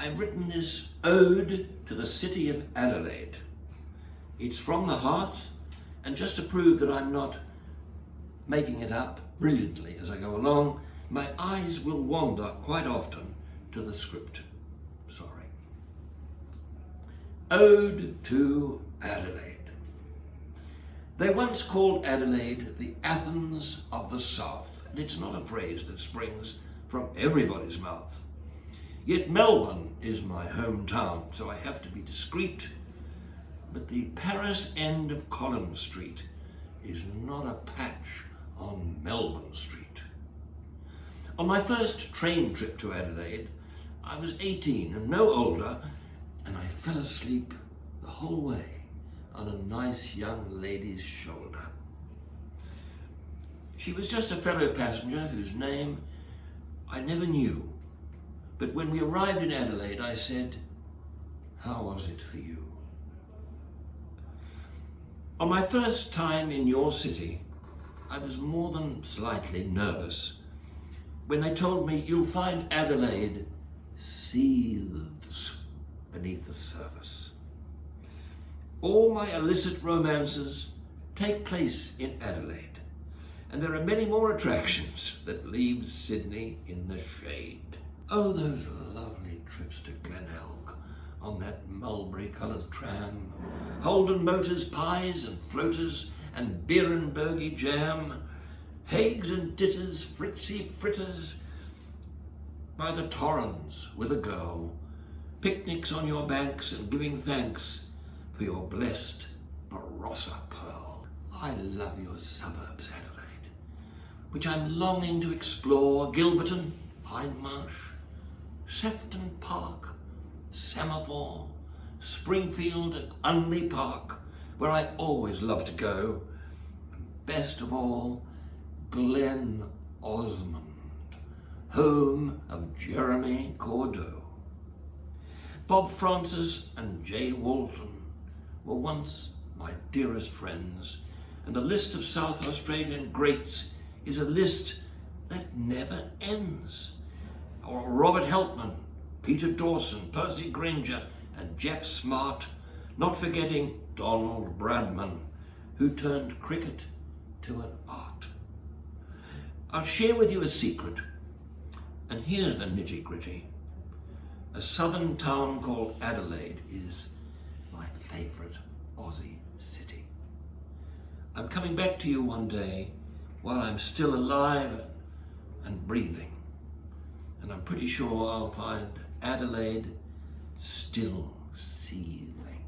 I've written this ode to the city of Adelaide. It's from the heart, and just to prove that I'm not making it up brilliantly as I go along, my eyes will wander quite often to the script. Sorry. Ode to Adelaide. They once called Adelaide the Athens of the South, and it's not a phrase that springs from everybody's mouth. Yet Melbourne is my hometown, so I have to be discreet, but the Paris end of Collins Street is not a patch on Melbourne Street. On my first train trip to Adelaide, I was 18 and no older, and I fell asleep the whole way on a nice young lady's shoulder. She was just a fellow passenger whose name I never knew, but when we arrived in Adelaide, I said, "How was it for you?" On my first time in your city, I was more than slightly nervous when they told me you'll find Adelaide seethes beneath the surface. All my illicit romances take place in Adelaide, and there are many more attractions that leave Sydney in the shade. Oh, those lovely trips to Glenelg on that mulberry-coloured tram, Holden motors, pies and floaters and Beerenbergie jam, Haigs and ditters, fritzy fritters by the Torrens with a girl, picnics on your banks and giving thanks for your blessed Barossa pearl. I love your suburbs, Adelaide, which I'm longing to explore. Gilberton, Hindmarsh, Sefton Park, Semaphore, Springfield and Unley Park, where I always love to go. And best of all, Glen Osmond, home of Jeremy Cordeaux. Bob Francis and Jay Walton were once my dearest friends, and the list of South Australian greats is a list that never ends. Or Robert Helpman, Peter Dawson, Percy Granger, and Jeff Smart, not forgetting Donald Bradman, who turned cricket to an art. I'll share with you a secret, and here's the nitty-gritty. A southern town called Adelaide is my favourite Aussie city. I'm coming back to you one day while I'm still alive and breathing, and I'm pretty sure I'll find Adelaide still seething.